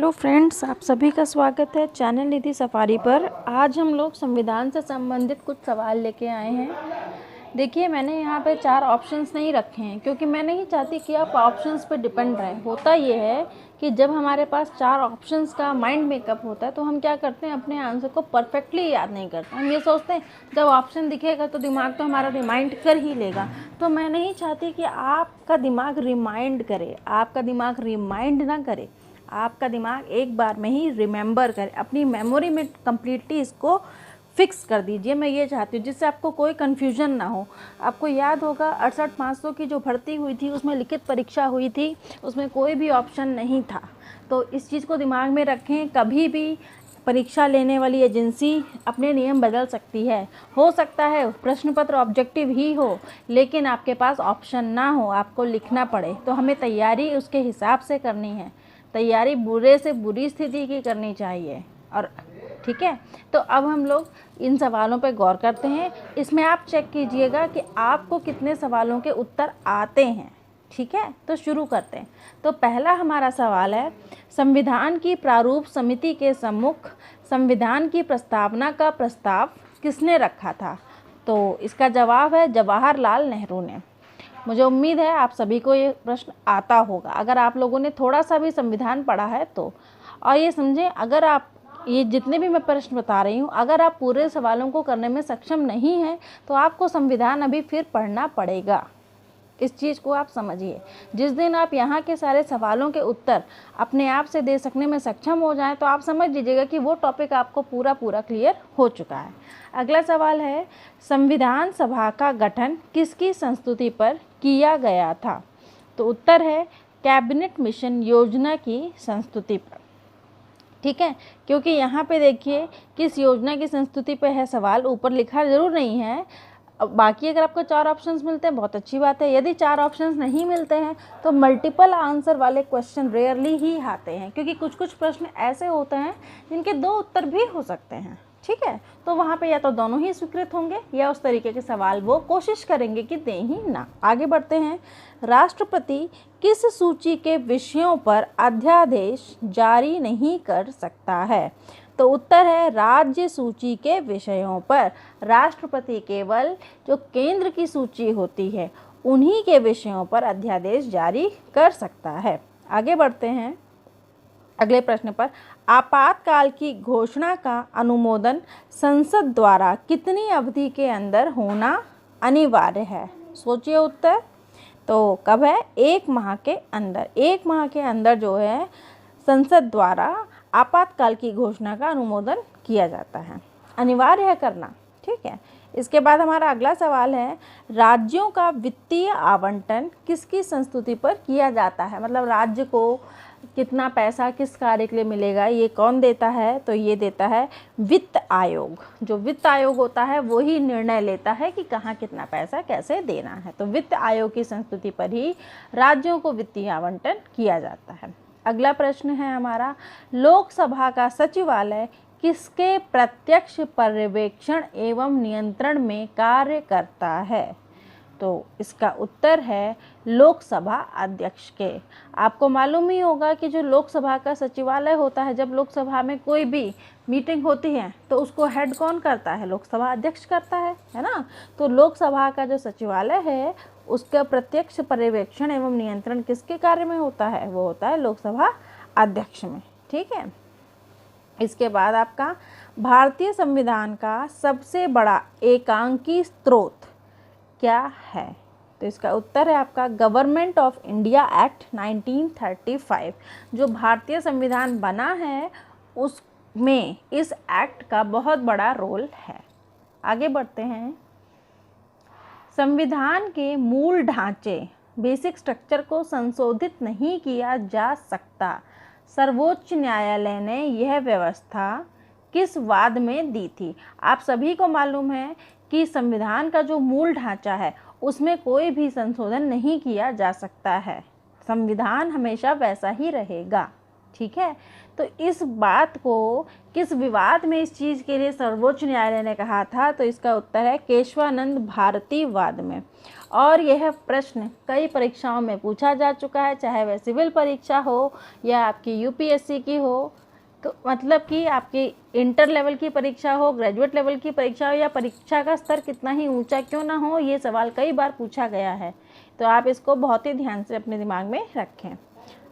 Hello friends, आप सभी का स्वागत है चैनल निधि सफारी पर। आज हम लोग संविधान से संबंधित कुछ सवाल लेके आए हैं। देखिए, मैंने यहाँ पे 4 ऑप्शंस नहीं रखे हैं क्योंकि मैं नहीं चाहती कि आप ऑप्शंस पे डिपेंड रहें। होता ये है कि जब हमारे पास 4 ऑप्शंस का माइंड मेकअप होता है तो हम क्या करते हैं, अपने आंसर को परफेक्टली याद नहीं करते। हम ये सोचते हैं जब ऑप्शन दिखेगा तो दिमाग तो हमारा रिमाइंड कर ही लेगा। तो मैं नहीं चाहती कि आपका दिमाग रिमाइंड करे, आपका दिमाग रिमाइंड ना करे, आपका दिमाग एक बार में ही रिमेंबर करे, अपनी मेमोरी में कम्प्लीटली इसको फिक्स कर दीजिए। मैं ये चाहती हूँ जिससे आपको कोई कन्फ्यूजन ना हो। आपको याद होगा 68,500 की जो भर्ती हुई थी उसमें लिखित परीक्षा हुई थी, उसमें कोई भी ऑप्शन नहीं था। तो इस चीज़ को दिमाग में रखें, कभी भी परीक्षा लेने वाली एजेंसी अपने नियम बदल सकती है। हो सकता है प्रश्न पत्र ऑब्जेक्टिव ही हो लेकिन आपके पास ऑप्शन ना हो, आपको लिखना पड़े। तो हमें तैयारी उसके हिसाब से करनी है। तैयारी बुरे से बुरी स्थिति की करनी चाहिए। और ठीक है, तो अब हम लोग इन सवालों पर गौर करते हैं। इसमें आप चेक कीजिएगा कि आपको कितने सवालों के उत्तर आते हैं। ठीक है, तो शुरू करते हैं। तो पहला हमारा सवाल है, संविधान की प्रारूप समिति के सम्मुख संविधान की प्रस्तावना का प्रस्ताव किसने रखा था? तो इसका जवाब है जवाहरलाल नेहरू ने। मुझे उम्मीद है आप सभी को ये प्रश्न आता होगा, अगर आप लोगों ने थोड़ा सा भी संविधान पढ़ा है तो। और ये समझें, अगर आप ये जितने भी मैं प्रश्न बता रही हूँ, अगर आप पूरे सवालों को करने में सक्षम नहीं हैं तो आपको संविधान अभी फिर पढ़ना पड़ेगा। इस चीज़ को आप समझिए। जिस दिन आप यहाँ के सारे सवालों के उत्तर अपने आप से दे सकने में सक्षम हो जाएं तो आप समझ लीजिएगा कि वो टॉपिक आपको पूरा क्लियर हो चुका है। अगला सवाल है, संविधान सभा का गठन किसकी संस्तुति पर किया गया था? तो उत्तर है कैबिनेट मिशन योजना की संस्तुति पर। ठीक है, क्योंकि यहाँ पे देखिए किस योजना की संस्तुति पे है सवाल, ऊपर लिखा जरूर नहीं है। अब बाकी अगर आपको 4 ऑप्शंस मिलते हैं बहुत अच्छी बात है। यदि 4 ऑप्शंस नहीं मिलते हैं तो मल्टीपल आंसर वाले क्वेश्चन रेयरली ही आते हैं, क्योंकि कुछ कुछ प्रश्न ऐसे होते हैं जिनके 2 उत्तर भी हो सकते हैं। ठीक है, तो वहाँ पे या तो दोनों ही स्वीकृत होंगे या उस तरीके के सवाल वो कोशिश करेंगे कि दें ही ना। आगे बढ़ते हैं। राष्ट्रपति किस सूची के विषयों पर अध्यादेश जारी नहीं कर सकता है? तो उत्तर है राज्य सूची के विषयों पर। राष्ट्रपति केवल जो केंद्र की सूची होती है उन्हीं के विषयों पर अध्यादेश जारी कर सकता है। आगे बढ़ते हैं अगले प्रश्न पर। आपातकाल की घोषणा का अनुमोदन संसद द्वारा कितनी अवधि के अंदर होना अनिवार्य है? सोचिए उत्तर। तो कब है? 1 माह के अंदर। 1 माह के अंदर जो है संसद द्वारा आपातकाल की घोषणा का अनुमोदन किया जाता है, अनिवार्य है करना। ठीक है, इसके बाद हमारा अगला सवाल है, राज्यों का वित्तीय आवंटन किसकी संस्तुति पर किया जाता है? मतलब राज्य को कितना पैसा किस कार्य के लिए मिलेगा, ये कौन देता है? तो ये देता है वित्त आयोग। जो वित्त आयोग होता है वो ही निर्णय लेता है कि कहाँ कितना पैसा कैसे देना है। तो वित्त आयोग की संस्तुति पर ही राज्यों को वित्तीय आवंटन किया जाता है। अगला प्रश्न है हमारा, लोकसभा का सचिवालय किसके प्रत्यक्ष पर्यवेक्षण एवं नियंत्रण में कार्य करता है? तो इसका उत्तर है लोकसभा अध्यक्ष के। आपको मालूम ही होगा कि जो लोकसभा का सचिवालय होता है, जब लोकसभा में कोई भी मीटिंग होती है तो उसको हेड कौन करता है? लोकसभा अध्यक्ष करता है ना। तो लोकसभा का जो सचिवालय है उसका प्रत्यक्ष पर्यवेक्षण एवं नियंत्रण किसके कार्य में होता है? वो होता है लोकसभा अध्यक्ष में। ठीक है, इसके बाद आपका भारतीय संविधान का सबसे बड़ा एकांकी स्रोत क्या है? तो इसका उत्तर है आपका गवर्नमेंट ऑफ इंडिया एक्ट 1935। जो भारतीय संविधान बना है उसमें इस एक्ट का बहुत बड़ा रोल है। आगे बढ़ते हैं। संविधान के मूल ढांचे बेसिक स्ट्रक्चर को संशोधित नहीं किया जा सकता। सर्वोच्च न्यायालय ने यह व्यवस्था किस वाद में दी थी? आप सभी को मालूम है कि संविधान का जो मूल ढांचा है उसमें कोई भी संशोधन नहीं किया जा सकता है। संविधान हमेशा वैसा ही रहेगा। ठीक है, तो इस बात को किस विवाद में इस चीज़ के लिए सर्वोच्च न्यायालय ने कहा था? तो इसका उत्तर है केशवानंद भारती वाद में। और यह प्रश्न कई परीक्षाओं में पूछा जा चुका है, चाहे वह सिविल परीक्षा हो या आपकी यूपीएससी की हो, तो मतलब कि आपकी इंटर लेवल की परीक्षा हो, ग्रेजुएट लेवल की परीक्षा हो, या परीक्षा का स्तर कितना ही ऊंचा क्यों ना हो, ये सवाल कई बार पूछा गया है। तो आप इसको बहुत ही ध्यान से अपने दिमाग में रखें।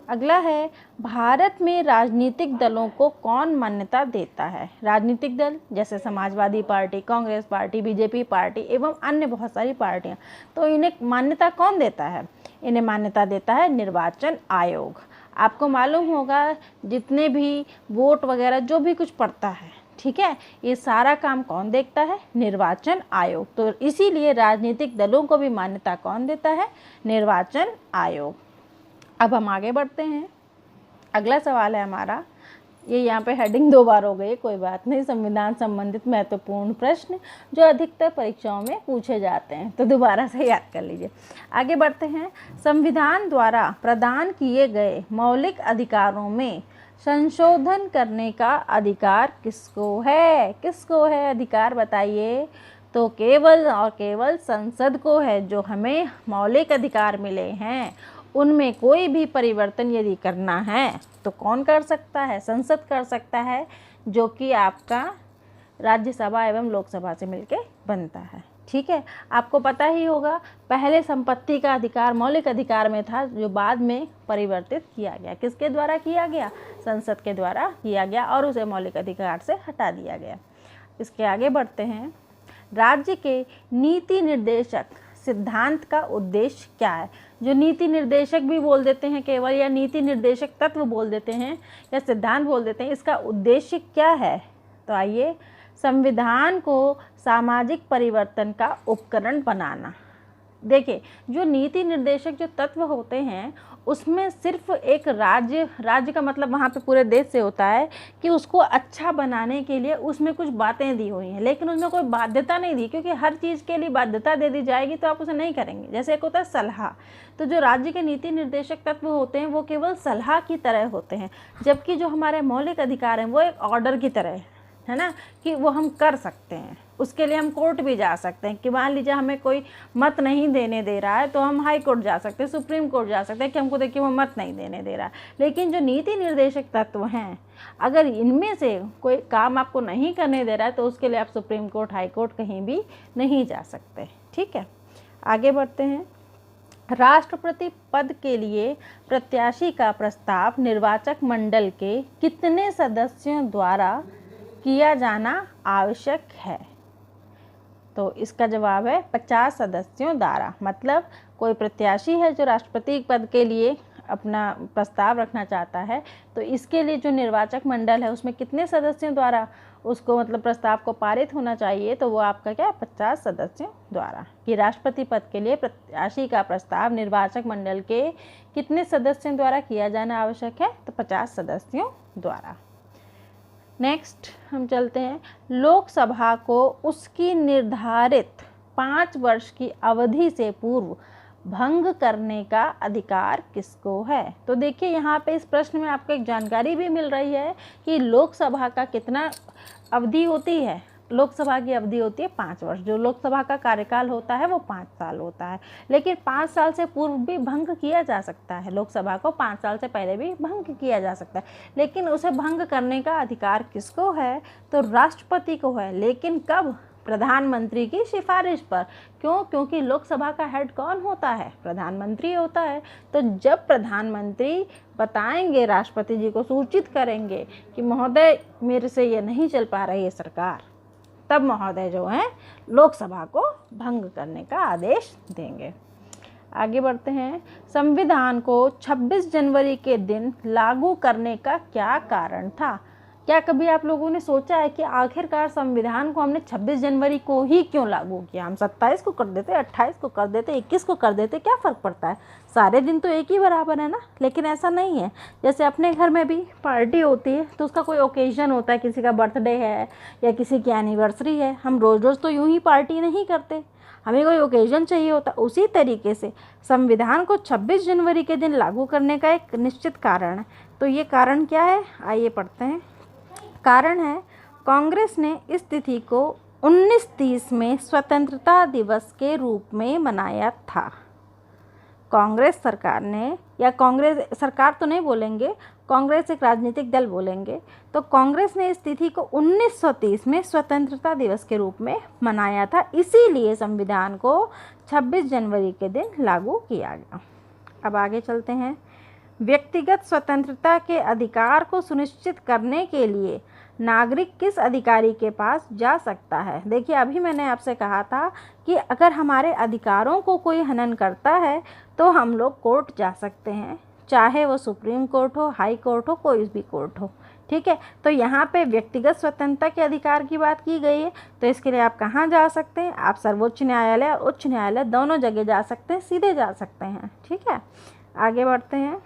अगला है, भारत में राजनीतिक दलों को कौन मान्यता देता है? राजनीतिक दल जैसे Samajwadi party, Congress party, BJP party एवं अन्य बहुत सारी पार्टियां, तो इन्हें मान्यता कौन देता है? इन्हें मान्यता देता है निर्वाचन आयोग। आपको मालूम होगा जितने भी वोट वगैरह जो भी कुछ पड़ता है, ठीक है, ये सारा काम कौन देखता है? निर्वाचन आयोग। तो इसीलिए राजनीतिक दलों को भी मान्यता कौन देता है? निर्वाचन आयोग। अब हम आगे बढ़ते हैं। अगला सवाल है हमारा, ये यहाँ पे हेडिंग 2 बार हो गई, कोई बात नहीं, संविधान संबंधित महत्वपूर्ण प्रश्न जो अधिकतर परीक्षाओं में पूछे जाते हैं, तो दोबारा से याद कर लीजिए। आगे बढ़ते हैं। संविधान द्वारा प्रदान किए गए मौलिक अधिकारों में संशोधन करने का अधिकार किसको है? किसको है अधिकार, बताइए? तो केवल और केवल संसद को है। जो हमें मौलिक अधिकार मिले हैं उनमें कोई भी परिवर्तन यदि करना है तो कौन कर सकता है? संसद कर सकता है, जो कि आपका राज्यसभा एवं लोकसभा से मिलके बनता है, ठीक है। आपको पता ही होगा पहले संपत्ति का अधिकार मौलिक अधिकार में था, जो बाद में परिवर्तित किया गया। किसके द्वारा किया गया? संसद के द्वारा किया गया और उसे मौलिक अधिकार से हटा दिया गया। इसके आगे बढ़ते हैं। राज्य के नीति निर्देशक सिद्धांत का उद्देश्य क्या है? जो नीति निर्देशक भी बोल देते हैं केवल, या नीति निर्देशक तत्व बोल देते हैं, या सिद्धांत बोल देते हैं, इसका उद्देश्य क्या है? तो आइए, संविधान को सामाजिक परिवर्तन का उपकरण बनाना। देखिए, जो नीति निर्देशक जो तत्व होते हैं उसमें सिर्फ एक राज्य का मतलब वहाँ पे पूरे देश से होता है कि उसको अच्छा बनाने के लिए उसमें कुछ बातें दी हुई हैं, लेकिन उसमें कोई बाध्यता नहीं दी, क्योंकि हर चीज़ के लिए बाध्यता दे दी जाएगी तो आप उसे नहीं करेंगे। जैसे एक होता है सलाह, तो जो राज्य के नीति निर्देशक तत्व होते हैं वो केवल सलाह की तरह होते हैं, जबकि जो हमारे मौलिक अधिकार हैं वो एक ऑर्डर की तरह है ना, कि वो हम कर सकते हैं। उसके लिए हम कोर्ट भी जा सकते हैं कि मान लीजिए हमें कोई मत नहीं देने दे रहा है तो हम हाई कोर्ट जा सकते हैं, सुप्रीम कोर्ट जा सकते हैं कि हमको देखिए वो मत नहीं देने दे रहा है। लेकिन जो नीति निर्देशक तत्व हैं, अगर इनमें से कोई काम आपको नहीं करने दे रहा है तो उसके लिए आप सुप्रीम कोर्ट, हाई कोर्ट कहीं भी नहीं जा सकते, ठीक है। आगे बढ़ते हैं। राष्ट्रपति पद के लिए प्रत्याशी का प्रस्ताव निर्वाचक मंडल के कितने सदस्यों द्वारा किया जाना आवश्यक है? तो इसका जवाब है 50 सदस्यों द्वारा। मतलब कोई प्रत्याशी है जो राष्ट्रपति पद के लिए अपना प्रस्ताव रखना चाहता है, तो इसके लिए जो निर्वाचक मंडल है उसमें कितने सदस्यों द्वारा उसको मतलब प्रस्ताव को पारित होना चाहिए? तो वो आपका क्या है? 50 सदस्यों द्वारा। कि राष्ट्रपति पद के लिए प्रत्याशी का प्रस्ताव निर्वाचक मंडल के कितने सदस्यों द्वारा किया जाना आवश्यक है? तो 50 सदस्यों द्वारा। नेक्स्ट हम चलते हैं। लोकसभा को उसकी निर्धारित 5 वर्ष की अवधि से पूर्व भंग करने का अधिकार किसको है? तो देखिए, यहाँ पे इस प्रश्न में आपको एक जानकारी भी मिल रही है कि लोकसभा का कितना अवधि होती है। लोकसभा की अवधि होती है 5 वर्ष। जो लोकसभा का कार्यकाल होता है वो 5 साल होता है, लेकिन 5 साल से पूर्व भी भंग किया जा सकता है। लोकसभा को 5 साल से पहले भी भंग किया जा सकता है, लेकिन उसे भंग करने का अधिकार किसको है? तो राष्ट्रपति को है। लेकिन कब? प्रधानमंत्री की सिफारिश पर। क्यों? क्योंकि लोकसभा का हेड कौन होता है? प्रधानमंत्री होता है। तो जब प्रधानमंत्री बताएंगे, राष्ट्रपति जी को सूचित करेंगे कि महोदय मेरे से ये नहीं चल पा रही है सरकार, तब महोदय जो है लोकसभा को भंग करने का आदेश देंगे। आगे बढ़ते हैं। संविधान को 26 जनवरी के दिन लागू करने का क्या कारण था? क्या कभी आप लोगों ने सोचा है कि आखिरकार संविधान को हमने 26 जनवरी को ही क्यों लागू किया? हम 27 को कर देते, 28 को कर देते, 21 को कर देते, क्या फ़र्क पड़ता है? सारे दिन तो एक ही बराबर है ना। लेकिन ऐसा नहीं है। जैसे अपने घर में भी पार्टी होती है तो उसका कोई ओकेजन होता है, किसी का बर्थडे है या किसी की एनिवर्सरी है, हम रोज़ रोज़ तो यूँ ही पार्टी नहीं करते, हमें कोई ओकेजन चाहिए होता। उसी तरीके से संविधान को 26 जनवरी के दिन लागू करने का एक निश्चित कारण है। तो ये कारण क्या है, आइए पढ़ते हैं। कारण है, कांग्रेस ने इस तिथि को 1930 में स्वतंत्रता दिवस के रूप में मनाया था। कांग्रेस सरकार ने, या कांग्रेस सरकार तो नहीं बोलेंगे, कांग्रेस एक राजनीतिक दल बोलेंगे, तो कांग्रेस ने इस तिथि को 1930 में स्वतंत्रता दिवस के रूप में मनाया था, इसीलिए संविधान को 26 जनवरी के दिन लागू किया गया। अब आगे चलते हैं। व्यक्तिगत स्वतंत्रता के अधिकार को सुनिश्चित करने के लिए नागरिक किस अधिकारी के पास जा सकता है? देखिए, अभी मैंने आपसे कहा था कि अगर हमारे अधिकारों को कोई हनन करता है तो हम लोग कोर्ट जा सकते हैं, चाहे वो सुप्रीम कोर्ट हो, हाई कोर्ट हो, कोई भी कोर्ट हो। ठीक है, तो यहाँ पे व्यक्तिगत स्वतंत्रता के अधिकार की बात की गई है, तो इसके लिए आप कहाँ जा सकते हैं? आप सर्वोच्च न्यायालय और उच्च न्यायालय दोनों जगह जा सकते हैं, सीधे जा सकते हैं। ठीक है, आगे बढ़ते हैं।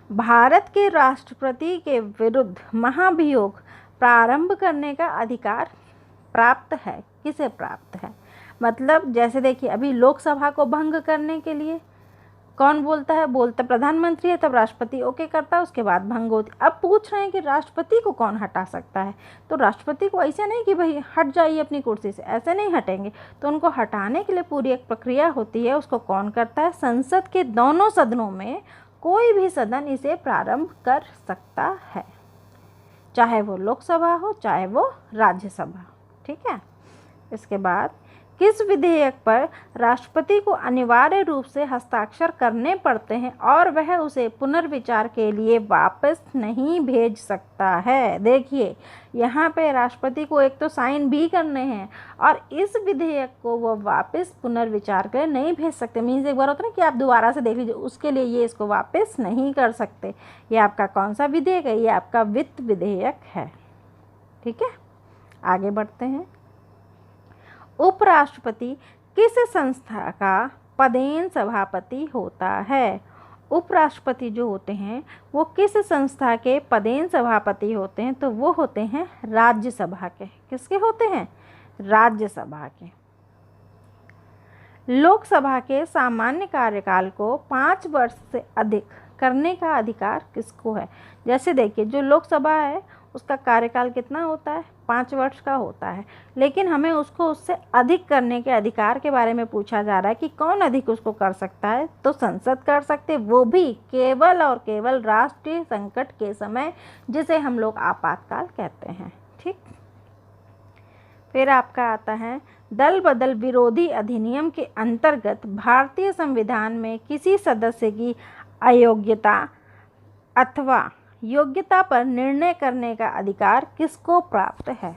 भारत के राष्ट्रपति के विरुद्ध महाभियोग प्रारंभ करने का अधिकार प्राप्त है, किसे प्राप्त है? मतलब जैसे देखिए, अभी लोकसभा को भंग करने के लिए कौन बोलता है? बोलता प्रधानमंत्री है, तब राष्ट्रपति ओके करता है, उसके बाद भंग होती। अब पूछ रहे हैं कि राष्ट्रपति को कौन हटा सकता है? तो राष्ट्रपति को ऐसे नहीं कि भाई हट जाइए अपनी कुर्सी से, ऐसे नहीं हटेंगे। तो उनको हटाने के लिए पूरी एक प्रक्रिया होती है, उसको कौन करता है? संसद के दोनों सदनों में कोई भी सदन इसे प्रारंभ कर सकता है, चाहे वो लोकसभा हो, चाहे वो राज्यसभा। ठीक है, इसके बाद किस विधेयक पर राष्ट्रपति को अनिवार्य रूप से हस्ताक्षर करने पड़ते हैं और वह उसे पुनर्विचार के लिए वापस नहीं भेज सकता है? देखिए, यहाँ पे राष्ट्रपति को एक तो साइन भी करने हैं और इस विधेयक को वो वापस पुनर्विचार के लिए नहीं भेज सकते। मीन्स एक बार होता है ना कि आप दोबारा से देख लीजिए, उसके लिए ये इसको वापस नहीं कर सकते। ये आपका कौन सा विधेयक है? ये आपका वित्त विधेयक है। ठीक है, आगे बढ़ते हैं। उपराष्ट्रपति किस संस्था का पदेन सभापति होता है? उपराष्ट्रपति जो होते हैं वो किस संस्था के पदेन सभापति होते हैं? तो वो होते हैं राज्यसभा के। किसके होते हैं? राज्यसभा के। लोकसभा के सामान्य कार्यकाल को 5 वर्ष से अधिक करने का अधिकार किसको है? जैसे देखिए, जो लोकसभा है उसका कार्यकाल कितना होता है? 5 वर्ष का होता है, लेकिन हमें उसको उससे अधिक करने के अधिकार के बारे में पूछा जा रहा है कि कौन अधिक उसको कर सकता है? तो संसद कर सकते, वो भी केवल और केवल राष्ट्रीय संकट के समय, जिसे हम लोग आपातकाल कहते हैं। ठीक, फिर आपका आता है दल बदल विरोधी अधिनियम के अंतर्गत भारतीय संविधान में किसी सदस्य की अयोग्यता अथवा योग्यता पर निर्णय करने का अधिकार किसको प्राप्त है?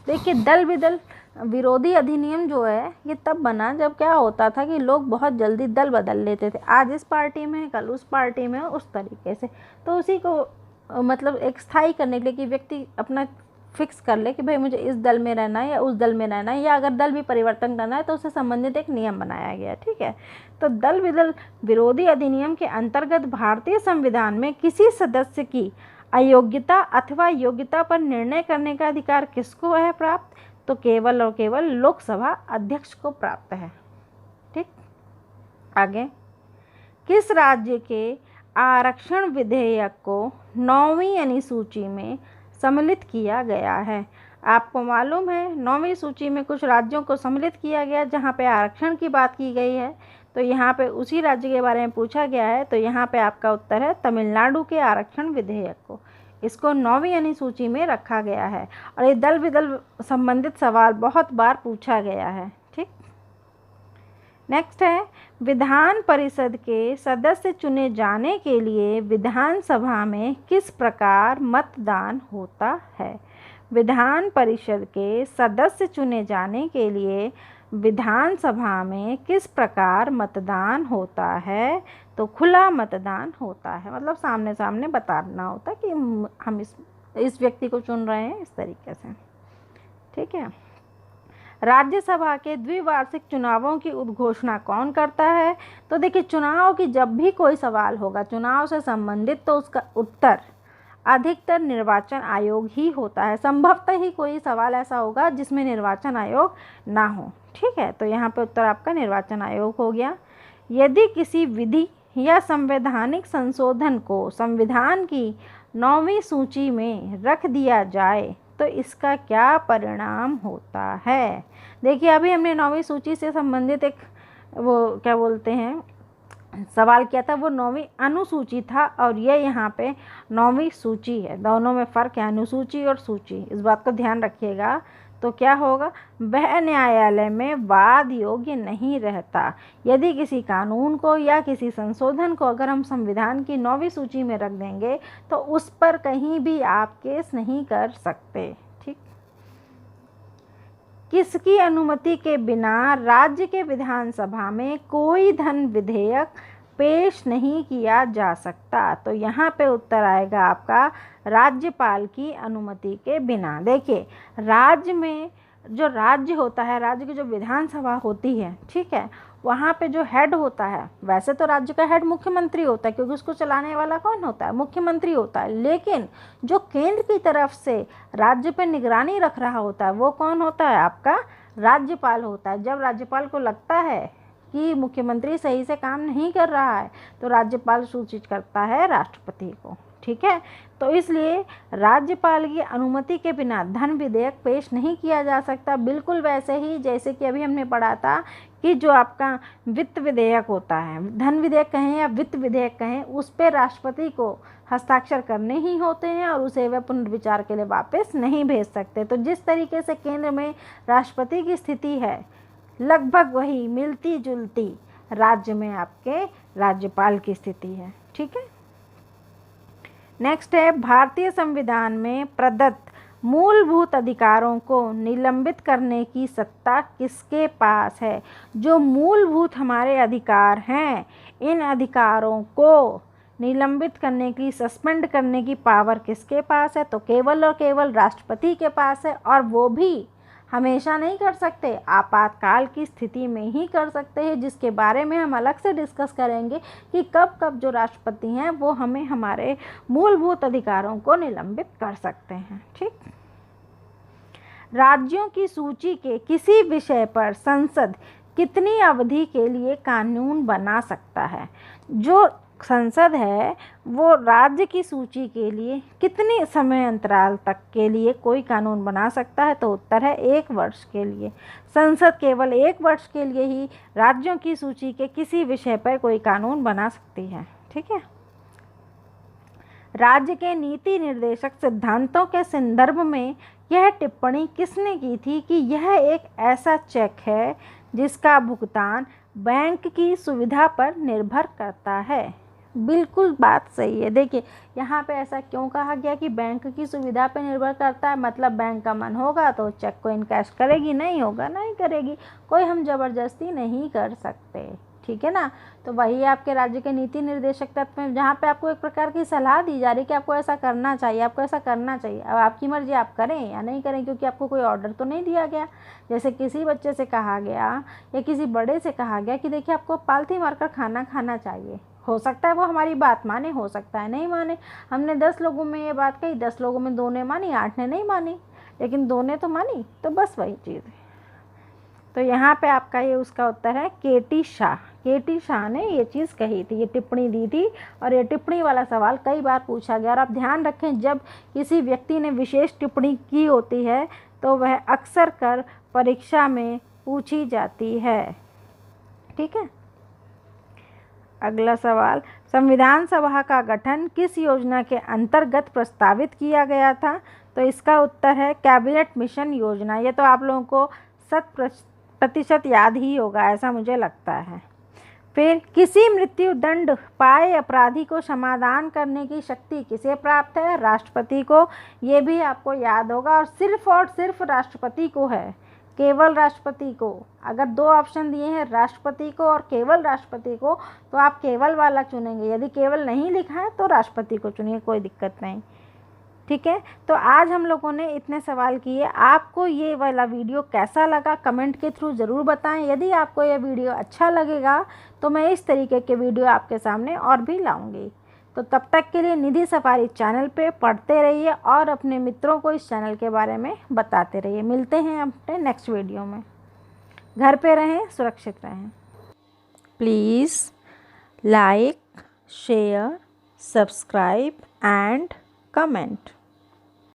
देखिए, दल बदल विरोधी अधिनियम जो है ये तब बना जब क्या होता था कि लोग बहुत जल्दी दल बदल लेते थे, आज इस पार्टी में, कल उस पार्टी में, उस तरीके से। तो उसी को मतलब एक स्थायी करने के लिए कि व्यक्ति अपना फिक्स कर ले कि भाई मुझे इस दल में रहना है या उस दल में रहना है, या अगर दल भी परिवर्तन करना है तो उससे संबंधित एक नियम बनाया गया। ठीक है, तो दल बदल विरोधी अधिनियम के अंतर्गत भारतीय संविधान में किसी सदस्य की अयोग्यता अथवा योग्यता पर निर्णय करने का अधिकार किसको है प्राप्त? तो केवल और केवल लोकसभा अध्यक्ष को प्राप्त है। ठीक, आगे, किस राज्य के आरक्षण विधेयक को 9वीं अनुसूची में सम्मिलित किया गया है? आपको मालूम है 9वीं सूची में कुछ राज्यों को सम्मिलित किया गया जहां पे आरक्षण की बात की गई है, तो यहाँ पे उसी राज्य के बारे में पूछा गया है। तो यहाँ पे आपका उत्तर है तमिलनाडु के आरक्षण विधेयक को, इसको 9वीं अनुसूची में रखा गया है। और ये दल बदल संबंधित सवाल बहुत बार पूछा गया है। ठीक, नेक्स्ट है विधान परिषद के सदस्य चुने जाने के लिए विधानसभा में किस प्रकार मतदान होता है? विधान परिषद के सदस्य चुने जाने के लिए विधानसभा में किस प्रकार मतदान होता है? तो खुला मतदान होता है, मतलब सामने सामने बताना होता है कि हम इस व्यक्ति को चुन रहे हैं, इस तरीके से। ठीक है, राज्यसभा के द्विवार्षिक चुनावों की उद्घोषणा कौन करता है? तो देखिए, चुनाव की जब भी कोई सवाल होगा चुनाव से संबंधित, तो उसका उत्तर अधिकतर निर्वाचन आयोग ही होता है। संभवतः ही कोई सवाल ऐसा होगा जिसमें निर्वाचन आयोग ना हो। ठीक है, तो यहाँ पे उत्तर आपका निर्वाचन आयोग हो गया। यदि किसी विधि या संवैधानिक संशोधन को संविधान की 9वीं सूची में रख दिया जाए तो इसका क्या परिणाम होता है। देखिए, अभी हमने 9वीं सूची से संबंधित एक वो क्या बोलते हैं सवाल किया था, वो 9वीं अनुसूची था और ये यहाँ पे 9वीं सूची है। दोनों में फ़र्क है, अनुसूची और सूची, इस बात को ध्यान रखिएगा। तो क्या होगा, वह न्यायालय में वाद योग्य नहीं रहता। यदि किसी कानून को या किसी संशोधन को अगर हम संविधान की 9वीं सूची में रख देंगे तो उस पर कहीं भी आप केस नहीं कर सकते। ठीक, किसकी अनुमति के बिना राज्य के विधानसभा में कोई धन विधेयक पेश नहीं किया जा सकता। तो यहाँ पे उत्तर आएगा आपका राज्यपाल की अनुमति के बिना। देखिए, राज्य में जो राज्य होता है, राज्य की जो विधानसभा होती है, ठीक है, वहाँ पे जो हेड होता है, वैसे तो राज्य का हेड मुख्यमंत्री होता है क्योंकि उसको चलाने वाला कौन होता है, मुख्यमंत्री होता है। लेकिन जो केंद्र की तरफ से राज्य पे निगरानी रख रहा होता है वो कौन होता है, आपका राज्यपाल होता है। जब राज्यपाल को लगता है कि मुख्यमंत्री सही से काम नहीं कर रहा है तो राज्यपाल सूचित करता है राष्ट्रपति को। ठीक है, तो इसलिए राज्यपाल की अनुमति के बिना धन विधेयक पेश नहीं किया जा सकता। बिल्कुल वैसे ही जैसे कि अभी हमने पढ़ा था कि जो आपका वित्त विधेयक होता है, धन विधेयक कहें या वित्त विधेयक कहें, उस पर राष्ट्रपति को हस्ताक्षर करने ही होते हैं और उसे वह पुनर्विचार के लिए वापस नहीं भेज सकते। तो जिस तरीके से केंद्र में राष्ट्रपति की स्थिति है, लगभग वही मिलती जुलती राज्य में आपके राज्यपाल की स्थिति है। ठीक है, नेक्स्ट है, भारतीय संविधान में प्रदत्त मूलभूत अधिकारों को निलंबित करने की सत्ता किसके पास है। जो मूलभूत हमारे अधिकार हैं, इन अधिकारों को निलंबित करने की, सस्पेंड करने की पावर किसके पास है, तो केवल और केवल राष्ट्रपति के पास है। और वो भी हमेशा नहीं कर सकते, आपातकाल की स्थिति में ही कर सकते हैं, जिसके बारे में हम अलग से डिस्कस करेंगे कि कब कब जो राष्ट्रपति हैं वो हमें हमारे मूलभूत अधिकारों को निलंबित कर सकते हैं। ठीक, राज्यों की सूची के किसी विषय पर संसद कितनी अवधि के लिए कानून बना सकता है। जो संसद है वो राज्य की सूची के लिए कितने समय अंतराल तक के लिए कोई कानून बना सकता है, तो उत्तर है 1 वर्ष के लिए। संसद केवल 1 वर्ष के लिए ही राज्यों की सूची के किसी विषय पर कोई कानून बना सकती है। ठीक है, राज्य के नीति निर्देशक सिद्धांतों के संदर्भ में यह टिप्पणी किसने की थी कि यह एक ऐसा चेक है जिसका भुगतान बैंक की सुविधा पर निर्भर करता है। बिल्कुल बात सही है। देखिए, यहाँ पे ऐसा क्यों कहा गया कि बैंक की सुविधा पे निर्भर करता है, मतलब बैंक का मन होगा तो चेक को इनकैश करेगी, नहीं होगा नहीं करेगी, कोई हम ज़बरदस्ती नहीं कर सकते। ठीक है ना, तो वही आपके राज्य के नीति निर्देशक तत्व में जहाँ पे आपको एक प्रकार की सलाह दी जा रही है कि आपको ऐसा करना चाहिए, आपको ऐसा करना चाहिए। अब आपकी मर्जी, आप करें या नहीं करें, क्योंकि आपको कोई ऑर्डर तो नहीं दिया गया। जैसे किसी बच्चे से कहा गया या किसी बड़े से कहा गया कि देखिए आपको पालथी मारकर खाना खाना चाहिए, हो सकता है वो हमारी बात माने, हो सकता है नहीं माने। हमने 10 लोगों में ये बात कही, 10 लोगों में 2 ने मानी, 8 ने नहीं मानी, लेकिन 2 ने तो मानी। तो बस वही चीज़ है। तो यहाँ पे आपका ये उसका उत्तर है केटी शाह। केटी शाह ने ये चीज़ कही थी, ये टिप्पणी दी थी, और ये टिप्पणी वाला सवाल कई बार पूछा गया। और आप ध्यान रखें, जब किसी व्यक्ति ने विशेष टिप्पणी की होती है तो वह अक्सर कर परीक्षा में पूछी जाती है। ठीक है, अगला सवाल, संविधान सभा का गठन किस योजना के अंतर्गत प्रस्तावित किया गया था, तो इसका उत्तर है कैबिनेट मिशन योजना। ये तो आप लोगों को 100% याद ही होगा, ऐसा मुझे लगता है। फिर, किसी मृत्यु दंड पाए अपराधी को क्षमादान करने की शक्ति किसे प्राप्त है, राष्ट्रपति को। ये भी आपको याद होगा, और सिर्फ राष्ट्रपति को है, केवल राष्ट्रपति को। अगर 2 ऑप्शन दिए हैं, राष्ट्रपति को और केवल राष्ट्रपति को, तो आप केवल वाला चुनेंगे। यदि केवल नहीं लिखा है तो राष्ट्रपति को चुनिए, कोई दिक्कत नहीं। ठीक है, तो आज हम लोगों ने इतने सवाल किए। आपको ये वाला वीडियो कैसा लगा कमेंट के थ्रू ज़रूर बताएं। यदि आपको यह वीडियो अच्छा लगेगा तो मैं इस तरीके के वीडियो आपके सामने और भी लाऊंगी। तो तब तक के लिए निधि सफारी चैनल पे पढ़ते रहिए और अपने मित्रों को इस चैनल के बारे में बताते रहिए। मिलते हैं अपने नेक्स्ट वीडियो में। घर पे रहें, सुरक्षित रहें। Please like, share, subscribe and comment.